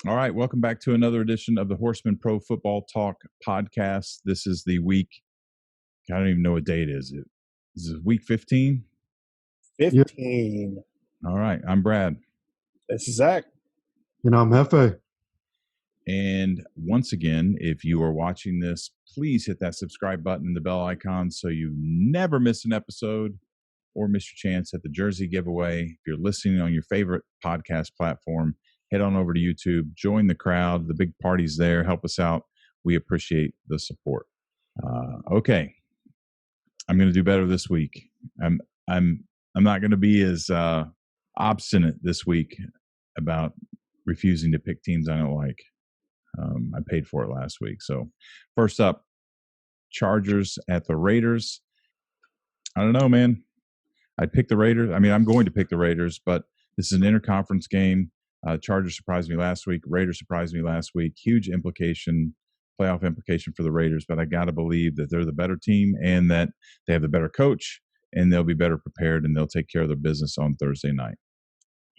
All right, welcome back to another edition of the Horsemen Pro Football Talk podcast. This is the week. I don't even know what day it is. Is it week 15? 15. All right, I'm Brad. This is Zach. And I'm Hefe. And once again, if you are watching this, please hit that subscribe button and the bell icon so you never miss an episode or miss your chance at the jersey giveaway. If you're listening on your favorite podcast platform, head on over to YouTube, join the crowd. The big party's there. Help us out. We appreciate the support. Okay, I'm going to do better this week. I'm not going to be as obstinate this week about refusing to pick teams I don't like. I paid for it last week. So first up, Chargers at the Raiders. I don't know, man. I'd pick the Raiders. I mean, I'm going to pick the Raiders, but this is an interconference game. Chargers surprised me last week. Raiders surprised me last week. Huge playoff implication for the Raiders, but I got to believe that they're the better team and that they have the better coach and they'll be better prepared and they'll take care of their business on Thursday night.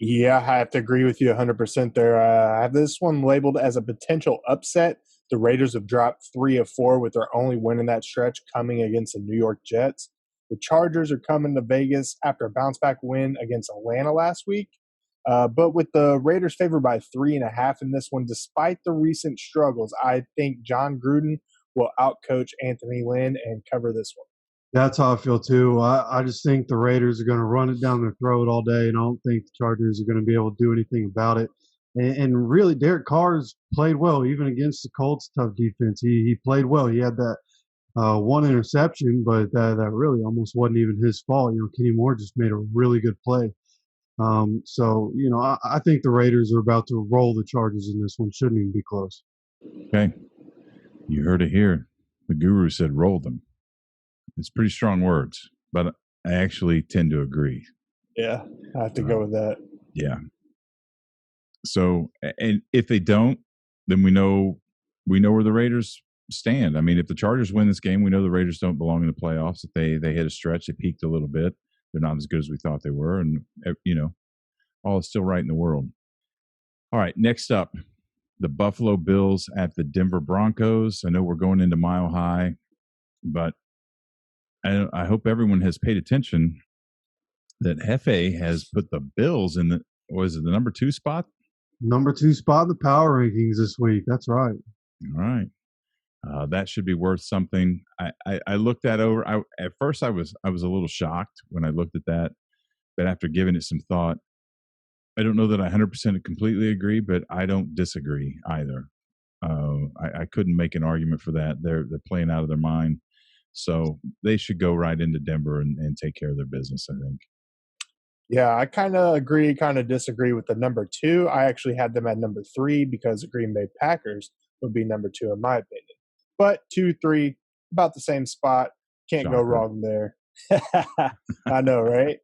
Yeah, I have to agree with you 100% there. I have this one labeled as a potential upset. The Raiders have dropped 3 of 4 with their only win in that stretch coming against the New York Jets. The Chargers are coming to Vegas after a bounce-back win against Atlanta last week. But with the Raiders favored by 3.5 in this one, despite the recent struggles, I think John Gruden will outcoach Anthony Lynn and cover this one. That's how I feel too. I just think the Raiders are going to run it down their throat all day, and I don't think the Chargers are going to be able to do anything about it. And really, Derek Carr's played well, even against the Colts' tough defense. He played well. He had that one interception, but that really almost wasn't even his fault. Kenny Moore just made a really good play. So I think the Raiders are about to roll the Chargers in this one. Shouldn't even be close. Okay. You heard it here. The guru said roll them. It's pretty strong words, but I actually tend to agree. Yeah, I have to go with that. Yeah. So, and if they don't, then we know where the Raiders stand. I mean, if the Chargers win this game, we know the Raiders don't belong in the playoffs. If they hit a stretch, they peaked a little bit. They're not as good as we thought they were, and all is still right in the world. All right, next up, the Buffalo Bills at the Denver Broncos. I know we're going into Mile High, but I hope everyone has paid attention that Hefe has put the Bills in the number 2 spot? Number 2 spot in the power rankings this week. That's right. All right. That should be worth something. I looked that over. At first I was a little shocked when I looked at that, but after giving it some thought, I don't know that I 100% completely agree, but I don't disagree either. I couldn't make an argument for that. They're playing out of their mind. So they should go right into Denver and take care of their business, I think. Yeah, I kind of agree, kind of disagree with the number 2. I actually had them at number 3 because the Green Bay Packers would be number 2 in my opinion. But 2, 3, about the same spot. Can't go wrong there. I know, right?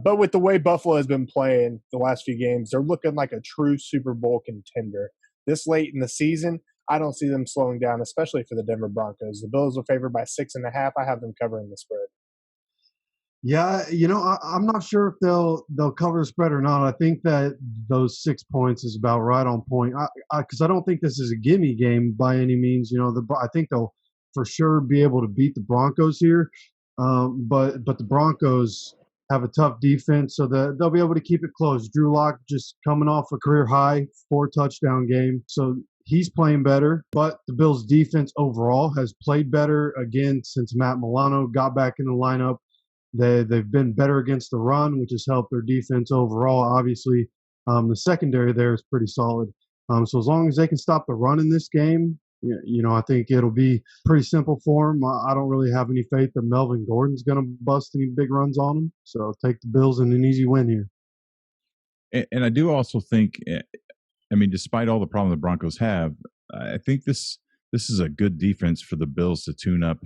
But with the way Buffalo has been playing the last few games, they're looking like a true Super Bowl contender. This late in the season, I don't see them slowing down, especially for the Denver Broncos. The Bills are favored by 6.5. I have them covering the spread. Yeah, I'm not sure if they'll cover the spread or not. I think that those 6 points is about right on point. Because I don't think this is a gimme game by any means. I think they'll for sure be able to beat the Broncos here. But the Broncos have a tough defense, so they'll be able to keep it close. Drew Lock just coming off a career high 4-touchdown game, so he's playing better. But the Bills' defense overall has played better again since Matt Milano got back in the lineup. They've been better against the run, which has helped their defense overall. Obviously, the secondary there is pretty solid. So as long as they can stop the run in this game, I think it'll be pretty simple for them. I don't really have any faith that Melvin Gordon's going to bust any big runs on them. So take the Bills in an easy win here. And I do also think, despite all the problem the Broncos have, I think this is a good defense for the Bills to tune up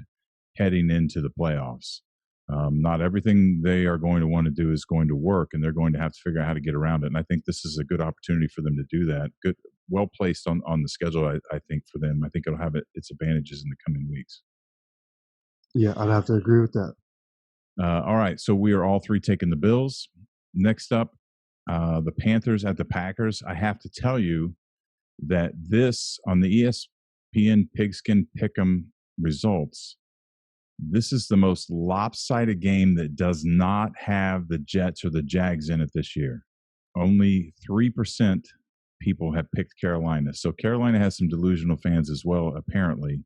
heading into the playoffs. Not everything they are going to want to do is going to work, and they're going to have to figure out how to get around it. And I think this is a good opportunity for them to do that. Good, well placed on the schedule, I think, for them. I think it'll have its advantages in the coming weeks. Yeah, I'd have to agree with that. All right, so we are all three taking the Bills. Next up, the Panthers at the Packers. I have to tell you, that this on the ESPN Pigskin Pick'em results, this is the most lopsided game that does not have the Jets or the Jags in it this year. Only 3% people have picked Carolina. So Carolina has some delusional fans as well, apparently,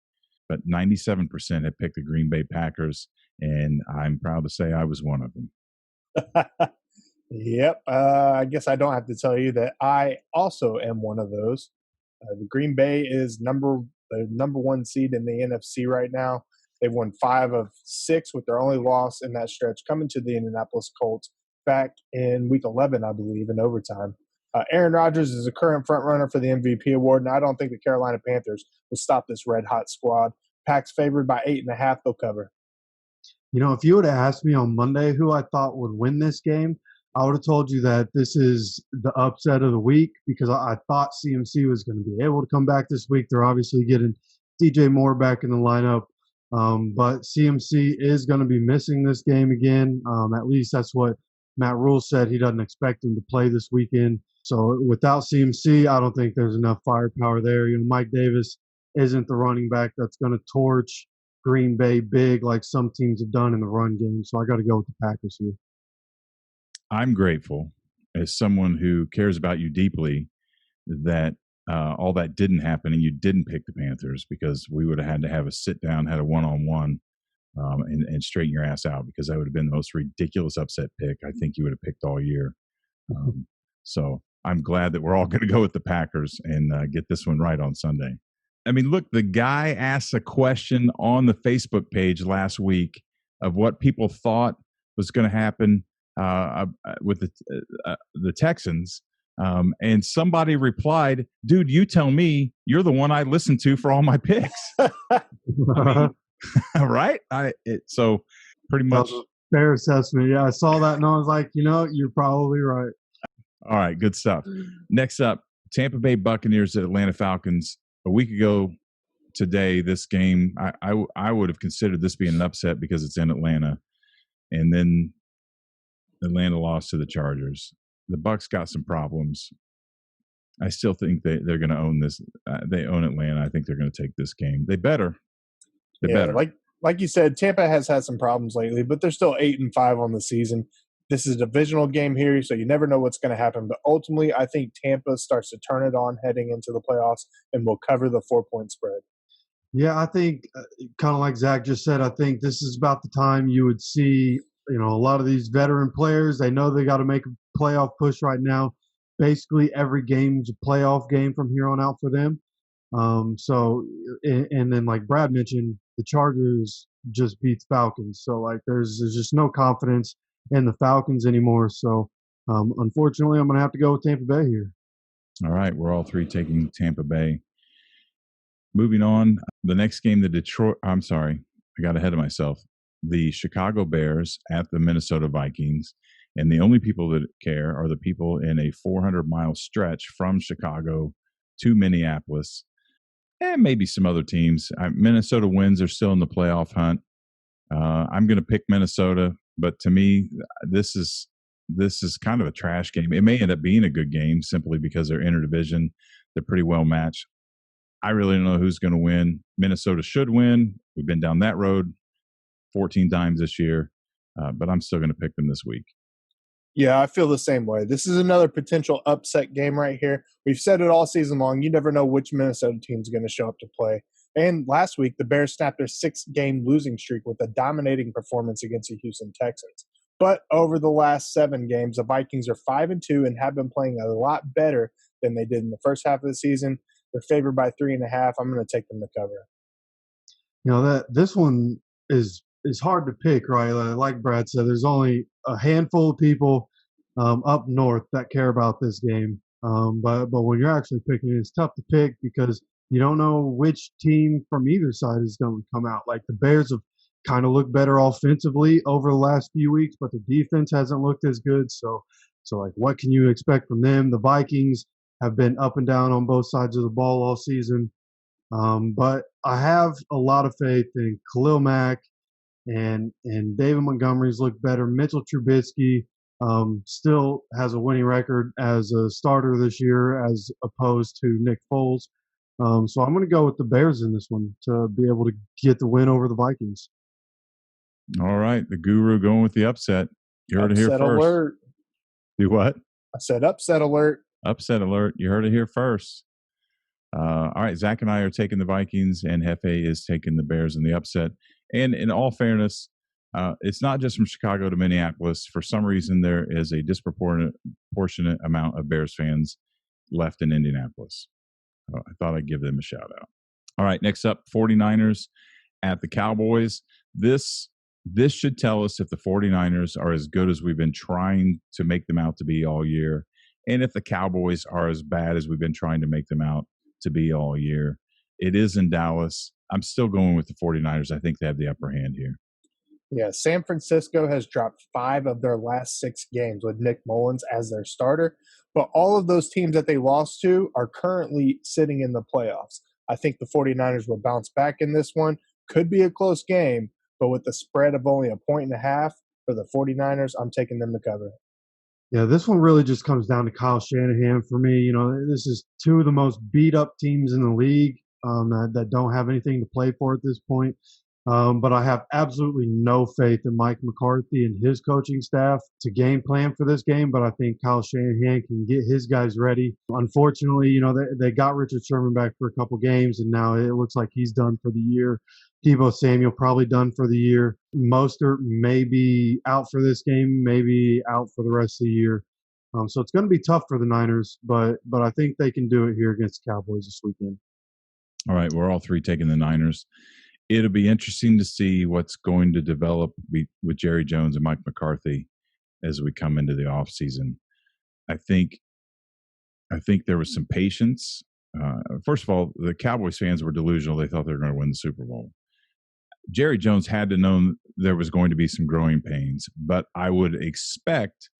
but 97% have picked the Green Bay Packers, and I'm proud to say I was one of them. Yep. I guess I don't have to tell you that I also am one of those. The Green Bay is the number one seed in the NFC right now. They've won 5 of 6 with their only loss in that stretch coming to the Indianapolis Colts back in Week 11, I believe, in overtime. Aaron Rodgers is a current front runner for the MVP award, and I don't think the Carolina Panthers will stop this red-hot squad. Packs favored by 8.5. They'll cover. If you would have asked me on Monday who I thought would win this game, I would have told you that this is the upset of the week because I thought CMC was going to be able to come back this week. They're obviously getting DJ Moore back in the lineup, but CMC is going to be missing this game again. At least that's what Matt Rule said. He doesn't expect him to play this weekend. So without CMC, I don't think there's enough firepower there. Mike Davis isn't the running back that's going to torch Green Bay big like some teams have done in the run game. So I got to go with the Packers here. I'm grateful as someone who cares about you deeply that all that didn't happen and you didn't pick the Panthers, because we would have had to have a sit down, had a one-on-one and straighten your ass out, because that would have been the most ridiculous upset pick I think you would have picked all year. So I'm glad that we're all going to go with the Packers and get this one right on Sunday. I mean, look, the guy asked a question on the Facebook page last week of what people thought was going to happen with the Texans. And somebody replied, dude, you tell me, you're the one I listen to for all my picks. Right? So pretty much. Fair assessment. Yeah, I saw that and I was like, you're probably right. All right, good stuff. Next up, Tampa Bay Buccaneers at Atlanta Falcons. A week ago today, this game, I would have considered this being an upset because it's in Atlanta. And then Atlanta lost to the Chargers. The Bucs got some problems. I still think they're going to own this. They own Atlanta. I think they're going to take this game. They better. They better. Like you said, Tampa has had some problems lately, but they're still 8-5 on the season. This is a divisional game here, so you never know what's going to happen. But ultimately, I think Tampa starts to turn it on heading into the playoffs and will cover the 4-point spread. Yeah, I think kind of like Zach just said, I think this is about the time you would see, a lot of these veteran players. They know they got to make a playoff push right now. Basically, every game's a playoff game from here on out for them. And then like Brad mentioned, the Chargers just beat the Falcons. So like there's just no confidence in the Falcons anymore. So unfortunately, I'm going to have to go with Tampa Bay here. All right. We're all three taking Tampa Bay. Moving on, the next game, I got ahead of myself. The Chicago Bears at the Minnesota Vikings. And the only people that care are the people in a 400-mile stretch from Chicago to Minneapolis, and maybe some other teams. Minnesota wins. They're still in the playoff hunt. I'm going to pick Minnesota, but to me, this is kind of a trash game. It may end up being a good game simply because they're interdivision. They're pretty well matched. I really don't know who's going to win. Minnesota should win. We've been down that road 14 times this year, but I'm still going to pick them this week. Yeah, I feel the same way. This is another potential upset game right here. We've said it all season long. You never know which Minnesota team is going to show up to play. And last week, the Bears snapped their 6-game losing streak with a dominating performance against the Houston Texans. But over the last 7 games, the Vikings are 5-2 and have been playing a lot better than they did in the first half of the season. They're favored by 3.5. I'm going to take them to cover. This one is hard to pick, right? Like Brad said, there's only a handful of people up north that care about this game. But when you're actually picking it, it's tough to pick because you don't know which team from either side is going to come out. Like the Bears have kind of looked better offensively over the last few weeks, but the defense hasn't looked as good. So like, what can you expect from them? The Vikings have been up and down on both sides of the ball all season. But I have a lot of faith in Khalil Mack and David Montgomery's looked better. Mitchell Trubisky still has a winning record as a starter this year as opposed to Nick Foles. So I'm going to go with the Bears in this one to be able to get the win over the Vikings. All right. The guru going with the upset. You heard it here Upset first. alert. Do what? I said upset alert. Upset alert. You heard it here first. All right. Zach and I are taking the Vikings, and Hefe is taking the Bears in the upset. And in all fairness, it's not just from Chicago to Minneapolis. For some reason, there is a disproportionate amount of Bears fans left in Indianapolis. I thought I'd give them a shout out. All right. Next up, 49ers at the Cowboys. This should tell us if the 49ers are as good as we've been trying to make them out to be all year, and if the Cowboys are as bad as we've been trying to make them out to be all year. It is in Dallas. I'm still going with the 49ers. I think they have the upper hand here. Yeah, San Francisco has dropped 5 of their last 6 games with Nick Mullins as their starter, but all of those teams that they lost to are currently sitting in the playoffs. I think the 49ers will bounce back in this one. Could be a close game, but with the spread of only 1.5 for the 49ers, I'm taking them to cover. Yeah, this one really just comes down to Kyle Shanahan for me. You know, this is 2 of the most beat up teams in the league that don't have anything to play for at this point. But I have absolutely no faith in Mike McCarthy and his coaching staff to game plan for this game. But I think Kyle Shanahan can get his guys ready. Unfortunately, you know, they got Richard Sherman back for a couple games, and now it looks like he's done for the year. Deebo Samuel probably done for the year. Mostert may be out for this game, maybe out for the rest of the year. So it's going to be tough for the Niners, but I think they can do it here against the Cowboys this weekend. All right, we're all 3 taking the Niners. It'll be interesting to see what's going to develop with Jerry Jones and Mike McCarthy as we come into the offseason. I think there was some patience. First of all, the Cowboys fans were delusional. They thought they were going to win the Super Bowl. Jerry Jones had to know there was going to be some growing pains, but I would expect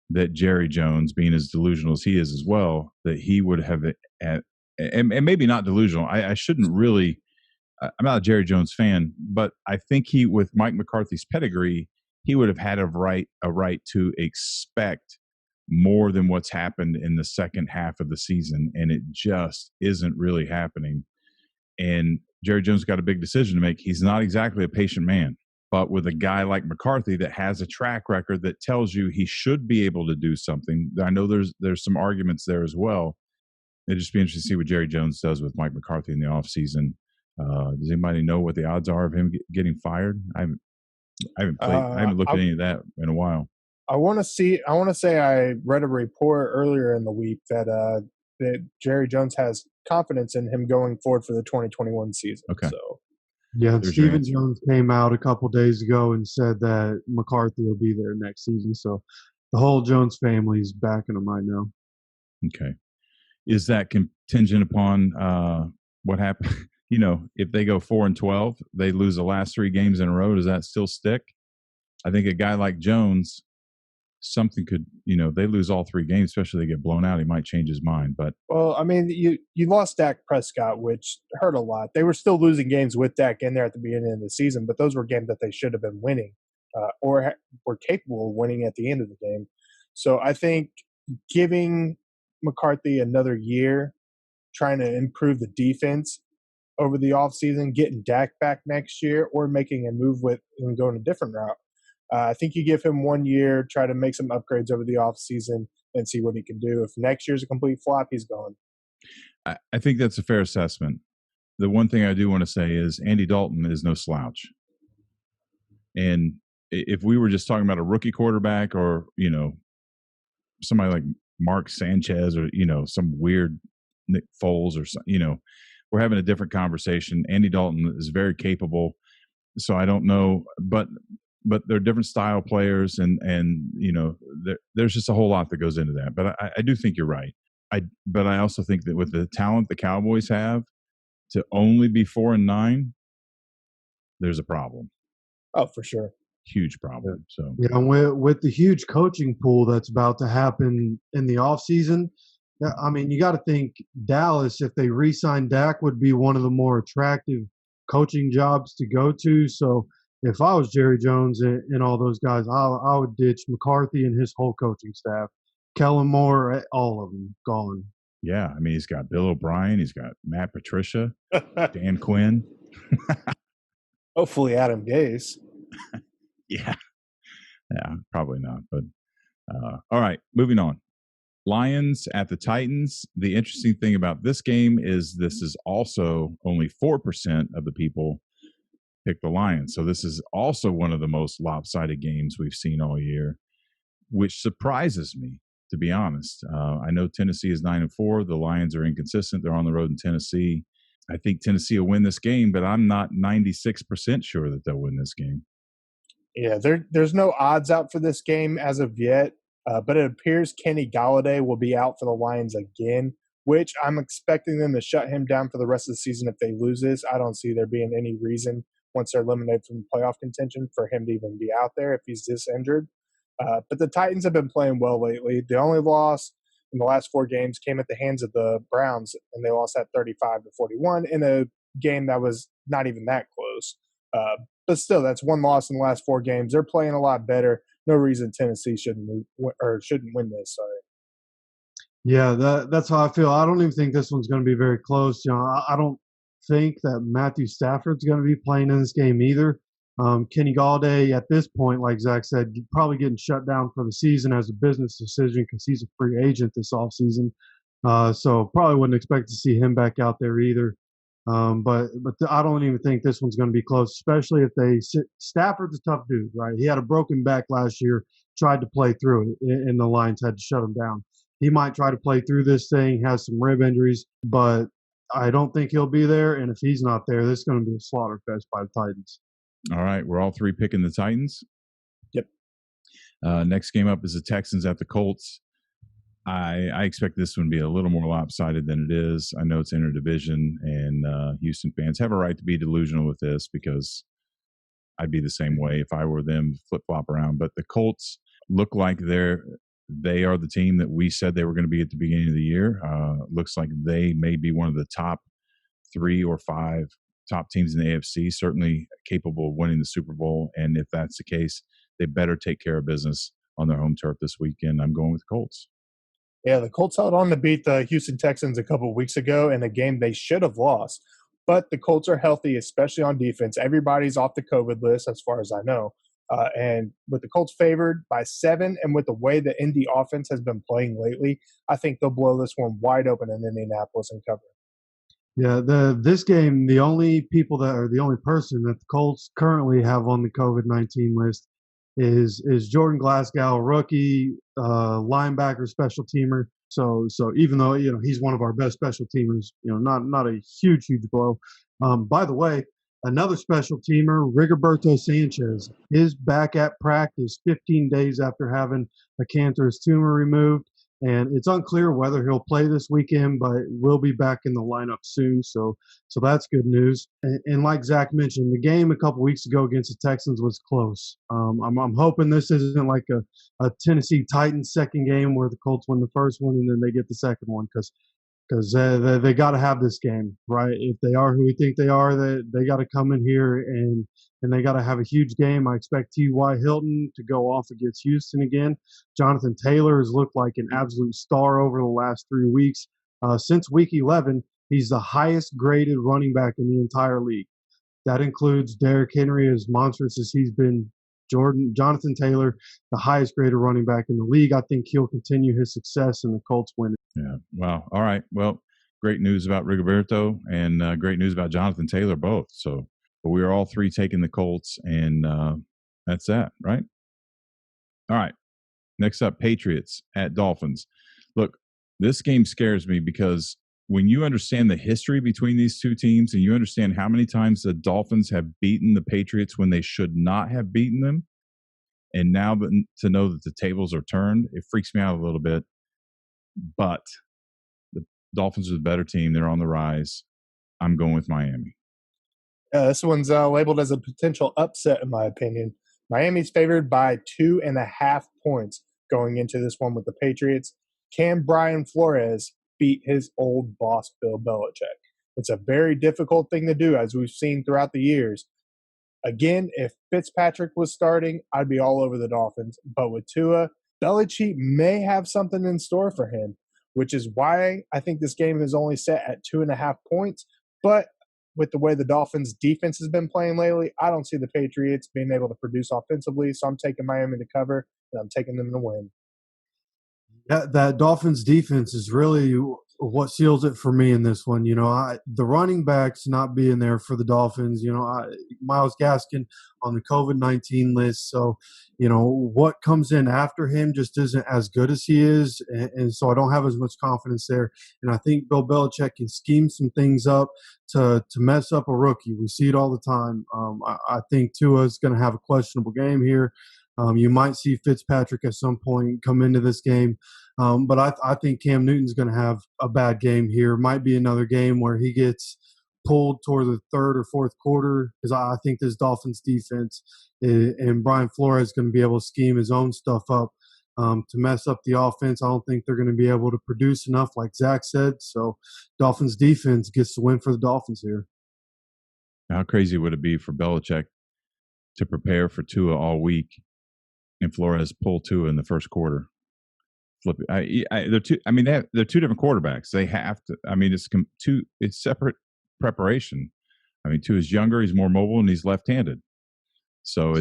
that Jerry Jones, being as delusional as he is as well, that he would have, and maybe not delusional. I shouldn't really, I'm not a Jerry Jones fan, but I think with Mike McCarthy's pedigree, he would have had a right to expect more than what's happened in the second half of the season, and it just isn't really happening. And Jerry Jones got a big decision to make. He's not exactly a patient man, but with a guy like McCarthy that has a track record that tells you he should be able to do something. I know there's some arguments there as well. It'd just be interesting to see what Jerry Jones does with Mike McCarthy in the offseason. Does anybody know what the odds are of him getting fired? I haven't looked at any of that in a while. I want to say I read a report earlier in the week that Jerry Jones has confidence in him going forward for the 2021 season. Okay. So, yeah, Stephen Jones came out a couple days ago and said that McCarthy will be there next season. So the whole Jones family is backing him right now. Okay. Is that contingent upon what happened? You know, if they go 4-12, they lose the last 3 games in a row. Does that still stick? I think a guy like Jones, something could, they lose all 3 games, especially if they get blown out. He might change his mind. But well, I mean, you lost Dak Prescott, which hurt a lot. They were still losing games with Dak in there at the beginning of the season, but those were games that they should have been winning or were capable of winning at the end of the game. So I think giving McCarthy another year, trying to improve the defense over the offseason, getting Dak back next year, or making a move with and going a different route. I think you give him 1 year, try to make some upgrades over the offseason and see what he can do. If next year's a complete flop, he's gone. I think that's a fair assessment. The one thing I do want to say is Andy Dalton is no slouch. And if we were just talking about a rookie quarterback or, somebody like Mark Sanchez or, some weird Nick Foles or something, we're having a different conversation. Andy Dalton is very capable. So I don't know, but they're different style players and there's just a whole lot that goes into that. But I do think you're right. But I also think that with the talent the Cowboys have to only be 4-9, there's a problem. Oh, for sure. Huge problem. So yeah, with the huge coaching pool that's about to happen in the offseason, I mean, you got to think Dallas, if they re-sign Dak, would be one of the more attractive coaching jobs to go to. So if I was Jerry Jones and all those guys, I would ditch McCarthy and his whole coaching staff. Kellen Moore, all of them gone. Yeah, I mean, he's got Bill O'Brien, he's got Matt Patricia, Dan Quinn. Hopefully, Adam Gase. Yeah, probably not. But all right, moving on. Lions at the Titans. The interesting thing about this game is this is also only 4% of the people pick the Lions. So this is also one of the most lopsided games we've seen all year, which surprises me, to be honest. I know Tennessee is 9-4. The Lions are inconsistent. They're on the road in Tennessee. I think Tennessee will win this game, but I'm not 96% sure that they'll win this game. Yeah, there's no odds out for this game as of yet, but it appears Kenny Galladay will be out for the Lions again, which I'm expecting them to shut him down for the rest of the season if they lose this. I don't see there being any reason once they're eliminated from playoff contention for him to even be out there if he's this injured. But the Titans have been playing well lately. The only loss in the last 4 games came at the hands of the Browns, and they lost that 35-41 in a game that was not even that close. But still, that's one loss in the last 4 games. They're playing a lot better. No reason Tennessee shouldn't win this. Sorry. Yeah, that's how I feel. I don't even think this one's going to be very close. I don't think that Matthew Stafford's going to be playing in this game either. Kenny Galladay, at this point, like Zach said, probably getting shut down for the season as a business decision because he's a free agent this offseason. So probably wouldn't expect to see him back out there either. But I don't even think this one's going to be close, especially if Stafford's a tough dude, right? He had a broken back last year, tried to play through it, and the Lions had to shut him down. He might try to play through this thing, has some rib injuries, but I don't think he'll be there. And if he's not there, this is going to be a slaughter fest by the Titans. All right, we're all 3 picking the Titans. Yep. Next game up is the Texans at the Colts. I expect this one to be a little more lopsided than it is. I know it's interdivision, and Houston fans have a right to be delusional with this because I'd be the same way if I were them, flip-flop around. But the Colts look like they are the team that we said they were going to be at the beginning of the year. Looks like they may be one of the top 3 or 5 top teams in the AFC, certainly capable of winning the Super Bowl. And if that's the case, they better take care of business on their home turf this weekend. I'm going with the Colts. Yeah, the Colts held on to beat the Houston Texans a couple of weeks ago in a game they should have lost. But the Colts are healthy, especially on defense. Everybody's off the COVID list, as far as I know. And with the Colts favored by 7, and with the way the Indy offense has been playing lately, I think they'll blow this one wide open in Indianapolis and cover. Yeah, this game, the only person that the Colts currently have on the COVID-19 list is Jordan Glasgow, rookie linebacker, special teamer. So even though he's one of our best special teamers, not a huge blow. By the way, another special teamer, Rigoberto Sanchez, is back at practice 15 days after having a cancerous tumor removed. And it's unclear whether he'll play this weekend, but will be back in the lineup soon. So that's good news. And like Zach mentioned, the game a couple weeks ago against the Texans was close. I'm hoping this isn't like a Tennessee Titans second game where the Colts win the first one and then they get the second one because they got to have this game, right? If they are who we think they are, they got to come in here and they got to have a huge game. I expect T.Y. Hilton to go off against Houston again. Jonathan Taylor has looked like an absolute star over the last 3 weeks. Since week 11, he's the highest graded running back in the entire league. That includes Derrick Henry, as monstrous as he's been. Jonathan Taylor, the highest graded running back in the league. I think he'll continue his success and the Colts win. Yeah. Wow. All right. Well, great news about Rigoberto and great news about Jonathan Taylor both. So but we are all 3 taking the Colts, and that's that, right? All right. Next up, Patriots at Dolphins. Look, this game scares me because when you understand the history between these 2 teams and you understand how many times the Dolphins have beaten the Patriots when they should not have beaten them, and now to know that the tables are turned, it freaks me out a little bit. But the Dolphins are the better team. They're on the rise. I'm going with Miami. This one's labeled as a potential upset, in my opinion. Miami's favored by 2.5 points going into this one with the Patriots. Can Brian Flores beat his old boss, Bill Belichick? It's a very difficult thing to do, as we've seen throughout the years. Again, if Fitzpatrick was starting, I'd be all over the Dolphins. But with Tua, Belichick may have something in store for him, which is why I think this game is only set at 2.5 points. But with the way the Dolphins' defense has been playing lately, I don't see the Patriots being able to produce offensively. So I'm taking Miami to cover, and I'm taking them to win. That Dolphins defense is really what seals it for me in this one. The running backs not being there for the Dolphins. Myles Gaskin on the COVID-19 list, so what comes in after him just isn't as good as he is, and so I don't have as much confidence there. And I think Bill Belichick can scheme some things up to mess up a rookie. We see it all the time. I think Tua is going to have a questionable game here. You might see Fitzpatrick at some point come into this game. But I think Cam Newton's going to have a bad game here. Might be another game where he gets pulled toward the third or fourth quarter, because I think this Dolphins defense and Brian Flores is going to be able to scheme his own stuff up to mess up the offense. I don't think they're going to be able to produce enough, like Zach said. So Dolphins defense gets the win for the Dolphins here. How crazy would it be for Belichick to prepare for Tua all week and Flores pull Tua in the first quarter? Flip it. They're two. I mean, they're two different quarterbacks. They have to. I mean, it's separate preparation. I mean, Tua is younger, he's more mobile, and he's left-handed. So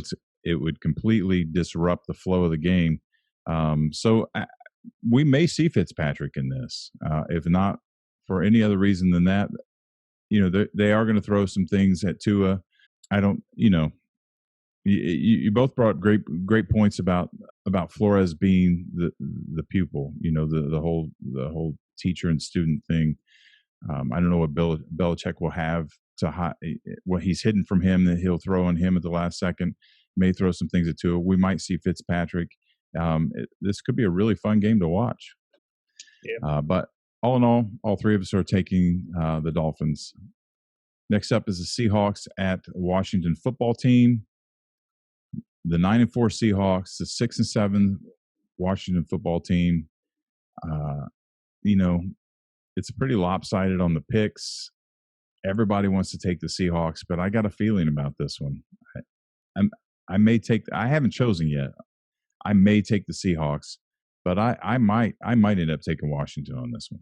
it would completely disrupt the flow of the game. We may see Fitzpatrick in this, if not for any other reason than that. They are going to throw some things at Tua. I don't. You both brought great points about Flores being the pupil, the whole teacher and student thing. I don't know what Belichick will have what he's hidden from him that he'll throw on him at the last second. May throw some things at Tua. We might see Fitzpatrick. This could be a really fun game to watch. Yeah. But all in all three of us are taking the Dolphins. Next up is the Seahawks at Washington football team. The 9-4 Seahawks, the 6-7 Washington football team. It's pretty lopsided on the picks. Everybody wants to take the Seahawks, but I got a feeling about this one. I haven't chosen yet. I may take the Seahawks, but I might end up taking Washington on this one.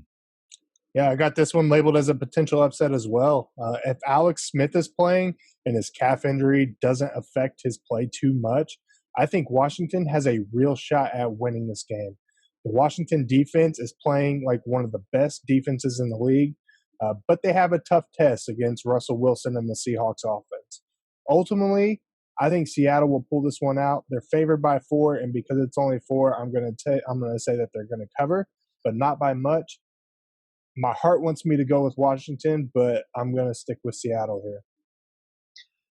Yeah, I got this one labeled as a potential upset as well. If Alex Smith is playing and his calf injury doesn't affect his play too much, I think Washington has a real shot at winning this game. The Washington defense is playing like one of the best defenses in the league, but they have a tough test against Russell Wilson and the Seahawks offense. Ultimately, I think Seattle will pull this one out. They're favored by 4, and because it's only 4, I'm going to say that they're going to cover, but not by much. My heart wants me to go with Washington, but I'm going to stick with Seattle here.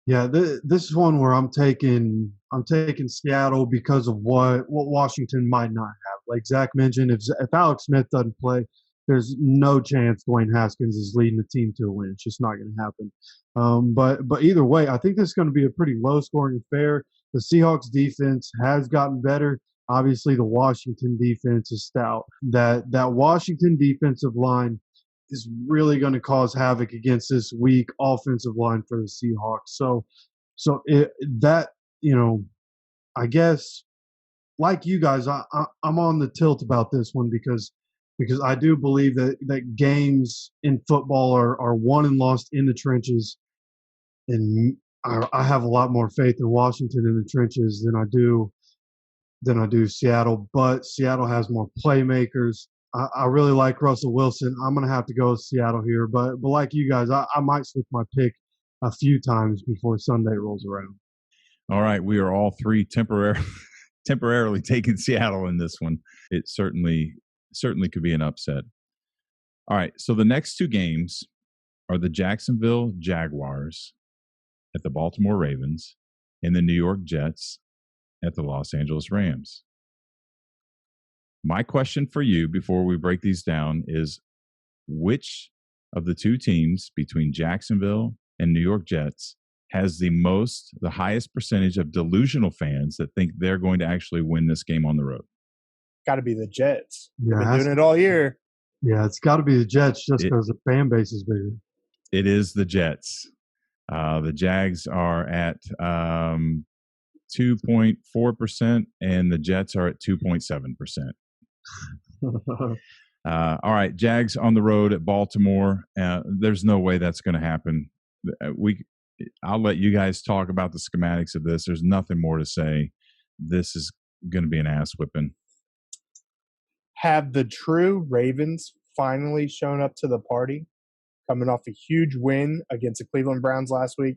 Yeah, this is one where I'm taking Seattle because of what Washington might not have. Like Zach mentioned, if Alex Smith doesn't play, there's no chance Dwayne Haskins is leading the team to a win. It's just not going to happen. But either way, I think this is going to be a pretty low-scoring affair. The Seahawks defense has gotten better. Obviously, the Washington defense is stout. That Washington defensive line is really going to cause havoc against this weak offensive line for the Seahawks. I guess like you guys, I'm on the tilt about this one because I do believe that games in football are won and lost in the trenches, and I have a lot more faith in Washington in the trenches than I do Seattle. But Seattle has more playmakers. I really like Russell Wilson. I'm going to have to go with Seattle here. But like you guys, I might switch my pick a few times before Sunday rolls around. All right. We are all three temporarily taking Seattle in this one. It certainly could be an upset. All right. So the next two games are the Jacksonville Jaguars at the Baltimore Ravens and the New York Jets at the Los Angeles Rams. My question for you before we break these down is, which of the two teams between Jacksonville and New York Jets has the highest percentage of delusional fans that think they're going to actually win this game on the road? Got to be the Jets. Yeah, they've been doing it all year. Yeah, it's got to be the Jets just because the fan base is bigger. It is the Jets. The Jags are at 2.4%, and the Jets are at 2.7%. All right, Jags on the road at Baltimore. There's no way that's going to happen. I'll let you guys talk about the schematics of this. There's nothing more to say. This is going to be an ass whipping. Have the true Ravens finally shown up to the party? Coming off a huge win against the Cleveland Browns last week.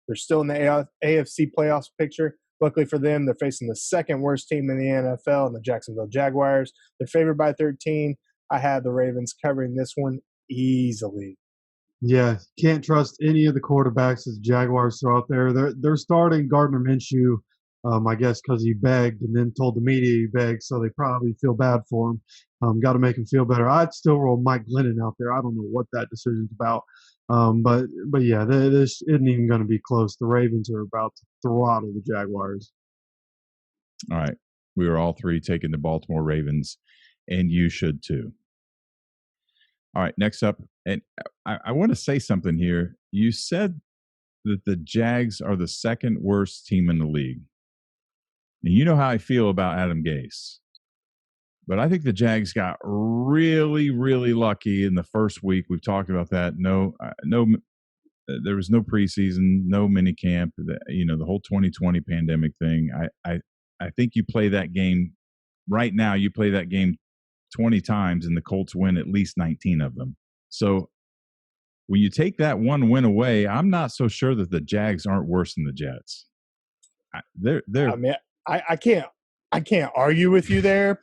They're still in the AFC playoffs picture. Luckily for them, they're facing the second worst team in the NFL, and the Jacksonville Jaguars. They're favored by 13. I had the Ravens covering this one easily. Yeah, can't trust any of the quarterbacks that the Jaguars throw out there. They're starting Gardner Minshew, I guess, because he begged and then told the media he begged, so they probably feel bad for him. Got to make him feel better. I'd still roll Mike Glennon out there. I don't know what that decision's about. But yeah, this isn't even going to be close. The Ravens are about to throttle the Jaguars. All right. We were all three taking the Baltimore Ravens, and you should too. All right, next up, and I want to say something here. You said that the Jags are the second worst team in the league. And you know how I feel about Adam Gase. But I think the Jags got really, really lucky in the first week. We've talked about that. There was no preseason, no mini camp. The whole 2020 pandemic thing. I think you play that game right now. You play that game 20 times, and the Colts win at least 19 of them. So when you take that one win away, I'm not so sure that the Jags aren't worse than the Jets. They're. I mean, I can't argue with you there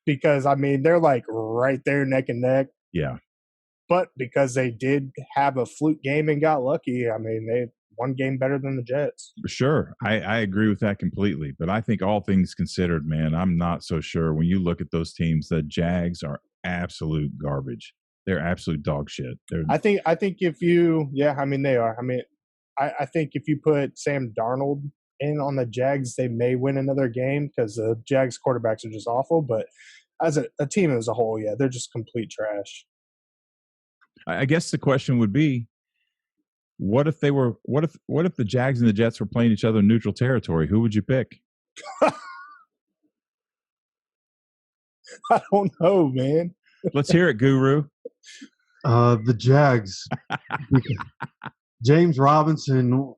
because they're like right there neck and neck. Yeah. But because they did have a fluke game and got lucky, they one game better than the Jets. Sure. I agree with that completely. But I think all things considered, man, I'm not so sure. When you look at those teams, the Jags are absolute garbage. They're absolute dog shit. I think if you, they are. I think if you put Sam Darnold in on the Jags, they may win another game because the Jags quarterbacks are just awful. But as a team as a whole, yeah, they're just complete trash. I guess the question would be, what if the Jags and the Jets were playing each other in neutral territory? Who would you pick? I don't know, man. Let's hear it, Guru. The Jags. James Robinson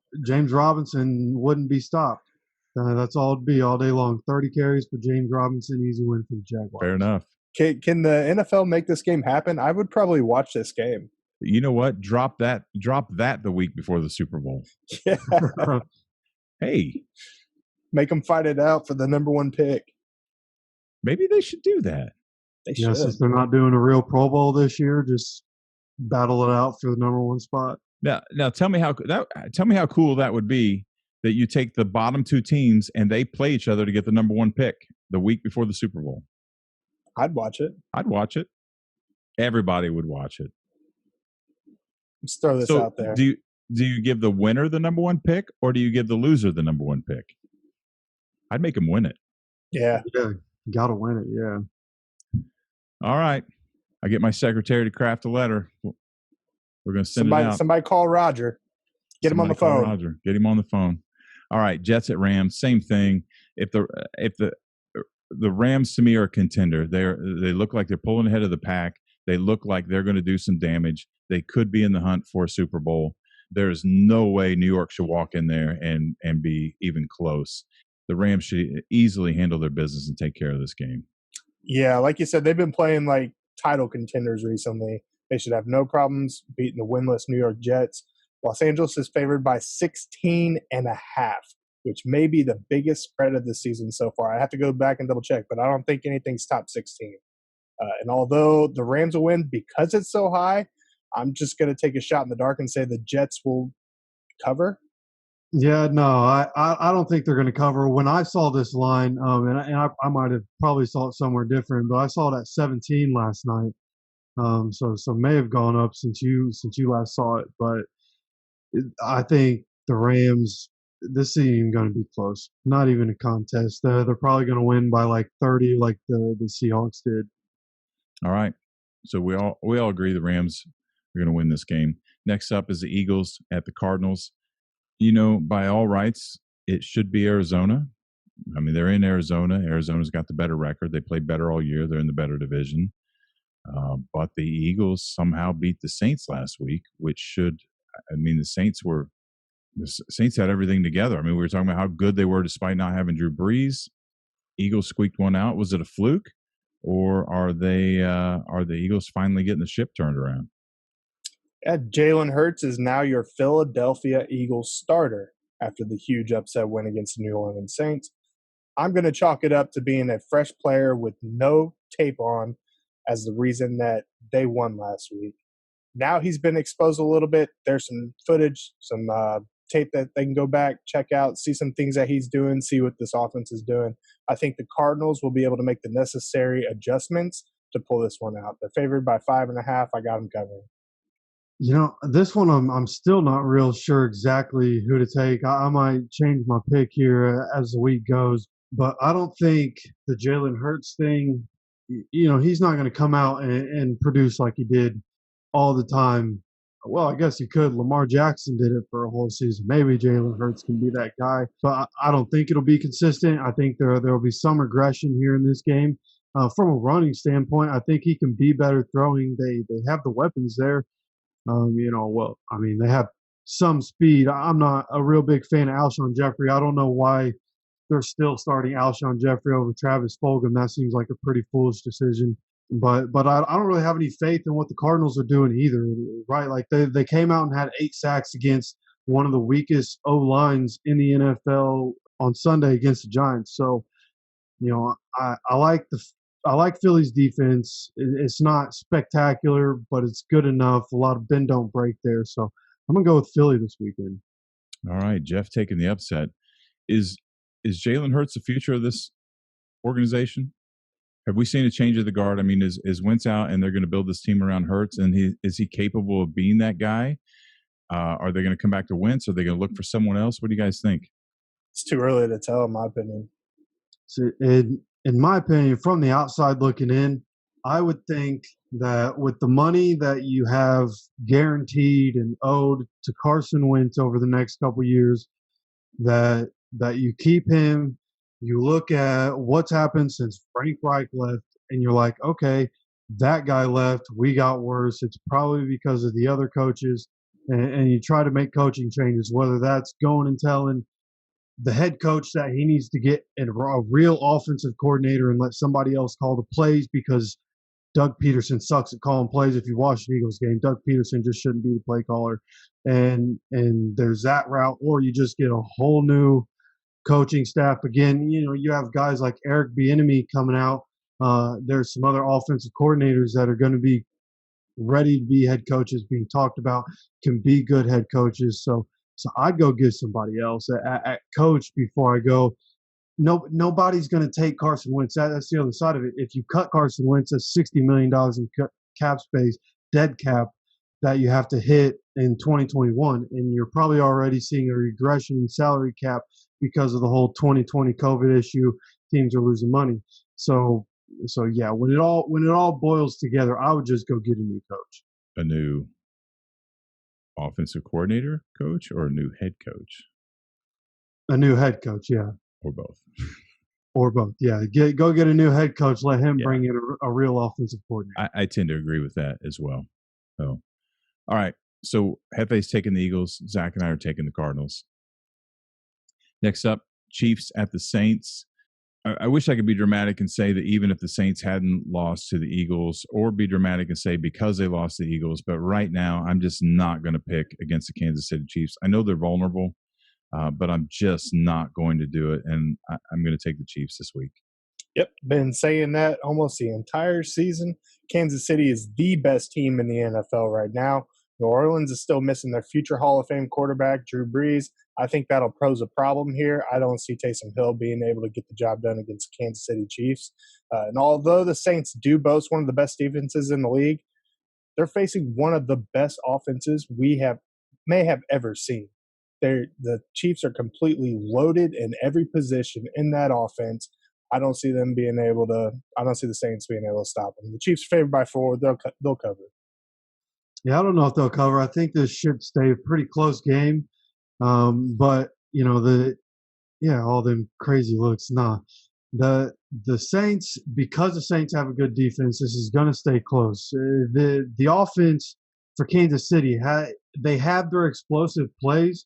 wouldn't be stopped. That's all it'd be all day long. 30 carries for James Robinson, easy win for the Jaguars. Fair enough. Can the NFL make this game happen? I would probably watch this game. You know what? Drop that the week before the Super Bowl. Yeah. Hey. Make them fight it out for the number one pick. Maybe they should do that. They should. Since they're not doing a real Pro Bowl this year, just battle it out for the number one spot. Now tell me how cool that would be that you take the bottom two teams and they play each other to get the number one pick the week before the Super Bowl. I'd watch it. I'd watch it. Everybody would watch it. Let's throw this out there. Do you give the winner the number one pick, or do you give the loser the number one pick? I'd make them win it. Yeah. Gotta win it, yeah. All right. I get my secretary to craft a letter. We're going to send it out. Somebody call Roger. Get him on the phone. Roger. Get him on the phone. All right. Jets at Rams, same thing. If the Rams to me are a contender, they look like they're pulling ahead of the pack. They look like they're going to do some damage. They could be in the hunt for a Super Bowl. There's no way New York should walk in there and be even close. The Rams should easily handle their business and take care of this game. Yeah, like you said, they've been playing like title contenders recently. They should have no problems beating the winless New York Jets. Los Angeles is favored by 16.5, which may be the biggest spread of the season so far. I have to go back and double check, but I don't think anything's top 16. And although the Rams will win because it's so high, I'm just going to take a shot in the dark and say the Jets will cover. Yeah, no, I don't think they're going to cover. When I saw this line, and I might have probably saw it somewhere different, but I saw it at 17 last night. So may have gone up since you last saw it. But I think the Rams, this isn't even going to be close. Not even a contest. They're probably going to win by like 30, like the Seahawks did. All right. So we all agree the Rams are going to win this game. Next up is the Eagles at the Cardinals. By all rights, it should be Arizona. I mean, they're in Arizona. Arizona's got the better record. They played better all year. They're in the better division. But the Eagles somehow beat the Saints last week, the Saints had everything together. I mean, we were talking about how good they were despite not having Drew Brees. Eagles squeaked one out. Was it a fluke, or are the Eagles finally getting the ship turned around? Yeah, Jalen Hurts is now your Philadelphia Eagles starter after the huge upset win against the New Orleans Saints. I'm going to chalk it up to being a fresh player with no tape on as the reason that they won last week. Now he's been exposed a little bit. There's some footage, some tape that they can go back, check out, see some things that he's doing, see what this offense is doing. I think the Cardinals will be able to make the necessary adjustments to pull this one out. They're favored by 5.5. I got them covering. This one I'm still not real sure exactly who to take. I might change my pick here as the week goes, but I don't think the Jalen Hurts thing, he's not going to come out and produce like he did all the time. Well, I guess he could. Lamar Jackson did it for a whole season. Maybe Jalen Hurts can be that guy, but I don't think it'll be consistent. I think there will be some regression here in this game. From a running standpoint, I think he can be better throwing. They have the weapons there. They have some speed. I'm not a real big fan of Alshon Jeffrey. I don't know why they're still starting Alshon Jeffrey over Travis Fulgham. That seems like a pretty foolish decision. But I don't really have any faith in what the Cardinals are doing either, right? Like they came out and had 8 sacks against one of the weakest O lines in the NFL on Sunday against the Giants. So, I like Philly's defense. It's not spectacular, but it's good enough. A lot of bend don't break there. So I'm gonna go with Philly this weekend. All right, Jeff taking the upset. Is Jalen Hurts the future of this organization? Have we seen a change of the guard? I mean, is Wentz out and they're going to build this team around Hurts, and is he capable of being that guy? Are they going to come back to Wentz? Are they going to look for someone else? What do you guys think? It's too early to tell, in my opinion. So in my opinion, from the outside looking in, I would think that with the money that you have guaranteed and owed to Carson Wentz over the next couple of years, that you keep him. You look at what's happened since Frank Reich left, and you're like, okay, that guy left. We got worse. It's probably because of the other coaches, and you try to make coaching changes, whether that's going and telling the head coach that he needs to get a real offensive coordinator and let somebody else call the plays because Doug Peterson sucks at calling plays. If you watch an Eagles game, Doug Peterson just shouldn't be the play caller. And there's that route, or you just get a whole new coaching staff. Again, you have guys like Eric Bieniemy coming out. There's some other offensive coordinators that are going to be ready to be head coaches being talked about, can be good head coaches. So I'd go get somebody else at coach before I go. Nobody's going to take Carson Wentz. That's the other side of it. If you cut Carson Wentz, that's $60 million in cap space, dead cap, that you have to hit in 2021. And you're probably already seeing a regression in salary cap because of the whole 2020 COVID issue. Teams are losing money. So yeah, when it all boils together, I would just go get a new coach. A new offensive coordinator coach or a new head coach? A new head coach, yeah. Or both. Or both, yeah. Go get a new head coach. Let him bring in a real offensive coordinator. I tend to agree with that as well. So, all right. So Hefe's taking the Eagles. Zach and I are taking the Cardinals. Next up, Chiefs at the Saints. I wish I could be dramatic and say that even if the Saints hadn't lost to the Eagles, or be dramatic and say because they lost to the Eagles, but right now I'm just not going to pick against the Kansas City Chiefs. I know they're vulnerable, but I'm just not going to do it, and I'm going to take the Chiefs this week. Yep, been saying that almost the entire season. Kansas City is the best team in the NFL right now. New Orleans is still missing their future Hall of Fame quarterback, Drew Brees. I think that'll pose a problem here. I don't see Taysom Hill being able to get the job done against Kansas City Chiefs. And although the Saints do boast one of the best defenses in the league, they're facing one of the best offenses we may have ever seen. The Chiefs are completely loaded in every position in that offense. I don't see the Saints being able to stop them. The Chiefs are favored by 4. They'll cover. Yeah, I don't know if they'll cover. I think this should stay a pretty close game. But all them crazy looks. Nah, the Saints, because the Saints have a good defense, this is gonna stay close. The offense for Kansas City, they have their explosive plays,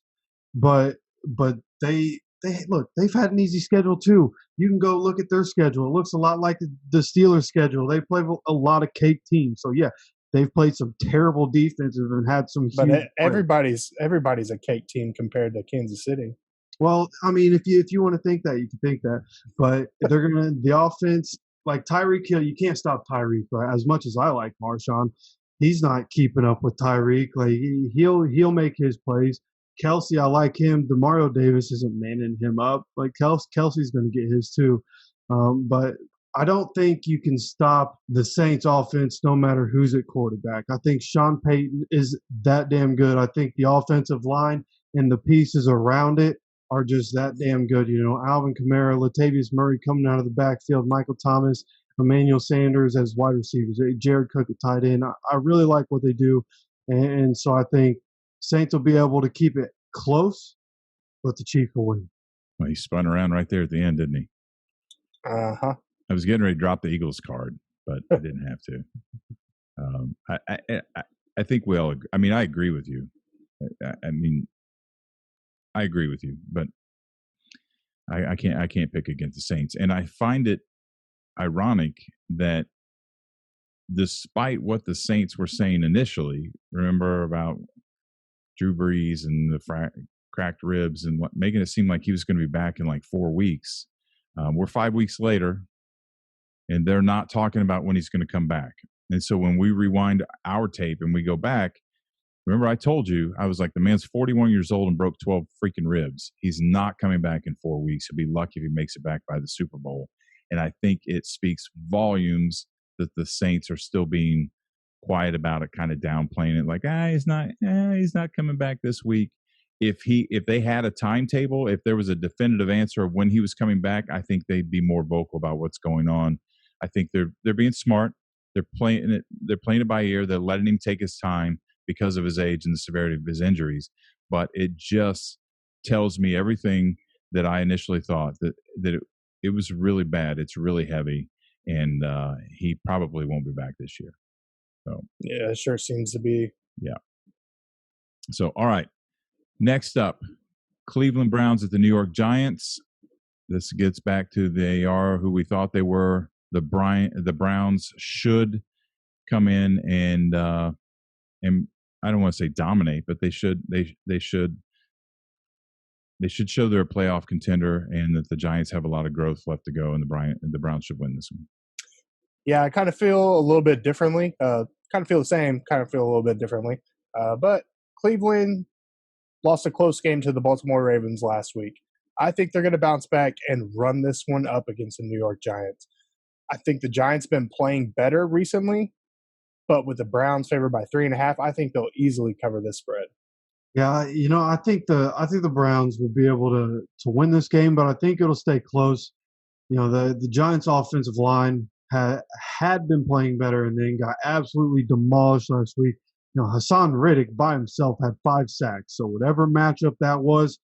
but but they look, they've had an easy schedule too. You can go look at their schedule. It looks a lot like the Steelers' schedule. They play a lot of cake teams. So yeah, they've played some terrible defenses and had some But huge breaks. everybody's a cake team compared to Kansas City. Well, I mean, if you want to think that, you can think that, but the offense, like Tyreek Hill, you can't stop Tyreek. Right? As much as I like Marshawn, he's not keeping up with Tyreek. Like he'll make his plays. Kelsey, I like him. Demario Davis isn't manning him up. Like Kelsey's going to get his too, but I don't think you can stop the Saints offense no matter who's at quarterback. I think Sean Payton is that damn good. I think the offensive line and the pieces around it are just that damn good. Alvin Kamara, Latavius Murray coming out of the backfield, Michael Thomas, Emmanuel Sanders as wide receivers, Jared Cook at tight end. I really like what they do. And so I think Saints will be able to keep it close, but the Chiefs will win. Well, he spun around right there at the end, didn't he? Uh-huh. I was getting ready to drop the Eagles card, but I didn't have to. I think we all. I mean, I agree with you. I agree with you, but I can't pick against the Saints, and I find it ironic that despite what the Saints were saying initially, remember about Drew Brees and the cracked ribs and making it seem like he was going to be back in like 4 weeks. We're 5 weeks later, and they're not talking about when he's going to come back. And so when we rewind our tape and we go back, remember I told you, I was like, the man's 41 years old and broke 12 freaking ribs. He's not coming back in 4 weeks. He'll be lucky if he makes it back by the Super Bowl. And I think it speaks volumes that the Saints are still being quiet about it, kind of downplaying it, like, he's not coming back this week. If they had a timetable, if there was a definitive answer of when he was coming back, I think they'd be more vocal about what's going on. I think they're being smart. They're playing it by ear. They're letting him take his time because of his age and the severity of his injuries. But it just tells me everything that I initially thought, that it was really bad. It's really heavy, and he probably won't be back this year. So yeah, it sure seems to be. Yeah. So, all right. Next up, Cleveland Browns at the New York Giants. This gets back to they are who we thought they were. The Browns should come in and I don't want to say dominate, but they should show they're a playoff contender, and that the Giants have a lot of growth left to go, and the Browns should win this one. Yeah, I kind of feel a little bit differently. Kind of feel the same, kind of feel a little bit differently. But Cleveland lost a close game to the Baltimore Ravens last week. I think they're going to bounce back and run this one up against the New York Giants. I think the Giants been playing better recently, but with the Browns favored by 3.5, I think they'll easily cover this spread. Yeah, I think the Browns will be able to win this game, but I think it'll stay close. The Giants' offensive line had been playing better and then got absolutely demolished last week. Hassan Riddick by himself had 5 sacks. So whatever matchup that was,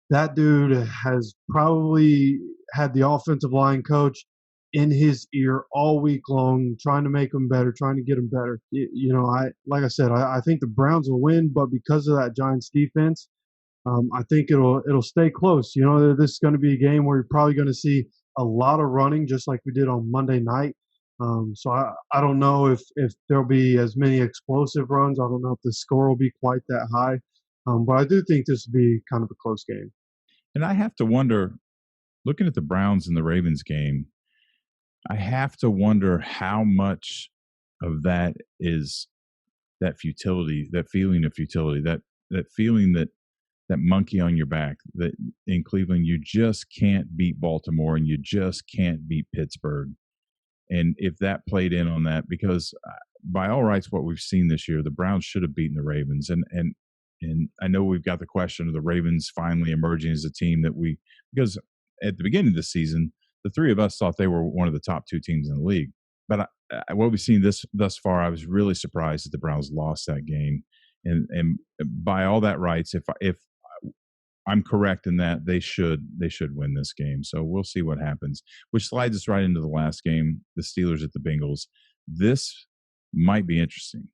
that dude has probably had the offensive line coach in his ear all week long, trying to make them better, trying to get them better. I think the Browns will win, but because of that Giants defense, I think it'll stay close. This is going to be a game where you're probably going to see a lot of running, just like we did on Monday night. So I don't know if there'll be as many explosive runs. I don't know if the score will be quite that high. But I do think this will be kind of a close game. And I have to wonder, looking at the Browns and the Ravens game, I have to wonder how much of that is that futility, that feeling of futility, that feeling that monkey on your back, that in Cleveland you just can't beat Baltimore and you just can't beat Pittsburgh. And if that played in on that, because by all rights, what we've seen this year, the Browns should have beaten the Ravens. And I know we've got the question of the Ravens finally emerging as a team because at the beginning of the season, the three of us thought they were one of the top 2 teams in the league. But what we've seen thus far, I was really surprised that the Browns lost that game. And by all that rights, if I'm correct in that, they should win this game. So we'll see what happens, which slides us right into the last game, the Steelers at the Bengals. This might be interesting.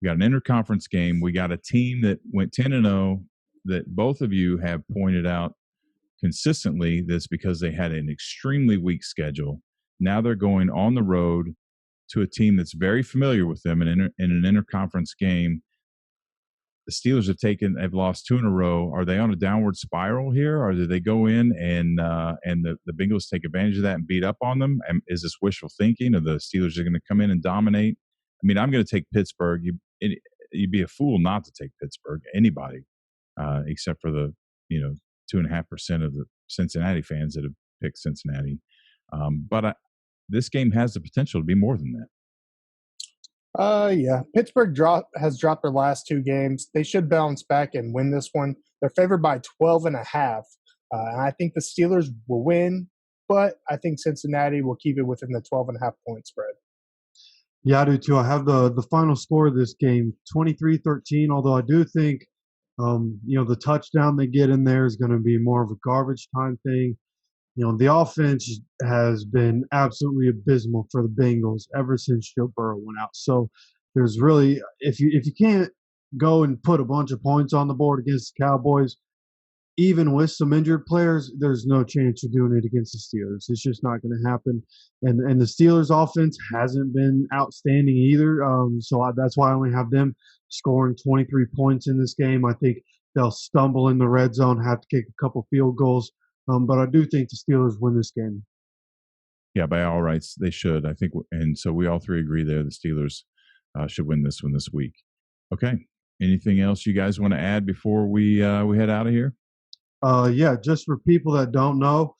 We got an interconference game. We got a team that went 10-0 that both of you have pointed out consistently. That's because they had an extremely weak schedule. Now they're going on the road to a team that's very familiar with them in an interconference game. The Steelers have lost 2 in a row. Are they on a downward spiral here, or do they go in and the Bengals take advantage of that and beat up on them? And is this wishful thinking, or the Steelers are going to come in and dominate? I mean, I'm going to take Pittsburgh. You'd be a fool not to take Pittsburgh. Anybody, except for the 2.5% of the Cincinnati fans that have picked Cincinnati. But this game has the potential to be more than that. Yeah. Pittsburgh has dropped their last 2 games. They should bounce back and win this one. They're favored by 12.5. And I think the Steelers will win, but I think Cincinnati will keep it within the 12.5 point spread. Yeah, I do too. I have the final score of this game, 23-13, although I do think, the touchdown they get in there is going to be more of a garbage time thing. The offense has been absolutely abysmal for the Bengals ever since Joe Burrow went out. So there's really, if you can't go and put a bunch of points on the board against the Cowboys, even with some injured players, there's no chance you're doing it against the Steelers. It's just not going to happen. And the Steelers' offense hasn't been outstanding either. That's why I only have them scoring 23 points in this game. I think they'll stumble in the red zone, have to kick a couple field goals. But I do think the Steelers win this game. Yeah, by all rights, they should. I think, and so we all three agree there. The Steelers should win this one this week. Okay. Anything else you guys want to add before we head out of here? Yeah, just for people that don't know,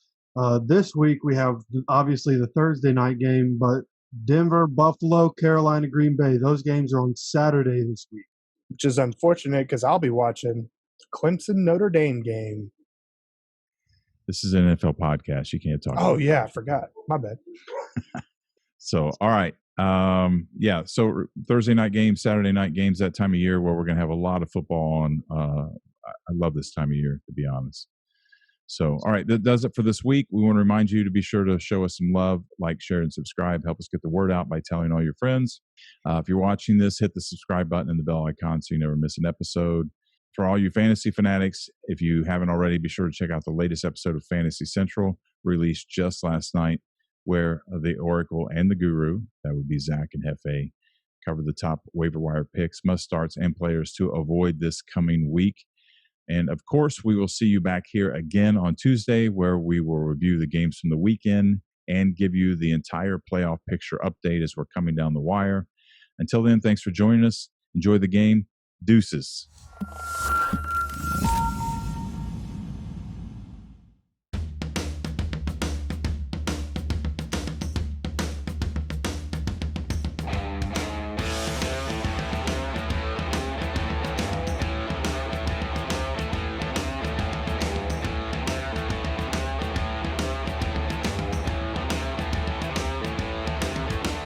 this week we have obviously the Thursday night game, but Denver, Buffalo, Carolina, Green Bay, those games are on Saturday this week. Which is unfortunate because I'll be watching Clemson Notre Dame game. This is an NFL podcast. You can't talk. Oh, yeah, I forgot. My bad. So, all right. So Thursday night games, Saturday night games, that time of year where we're going to have a lot of football on. I love this time of year, to be honest. So, all right, that does it for this week. We want to remind you to be sure to show us some love, like, share, and subscribe. Help us get the word out by telling all your friends. If you're watching this, hit the subscribe button and the bell icon so you never miss an episode. For all you fantasy fanatics, if you haven't already, be sure to check out the latest episode of Fantasy Central, released just last night, where the Oracle and the Guru, that would be Zach and Hefe, cover the top waiver wire picks, must-starts, and players to avoid this coming week. And, of course, we will see you back here again on Tuesday, where we will review the games from the weekend and give you the entire playoff picture update as we're coming down the wire. Until then, thanks for joining us. Enjoy the game. Deuces.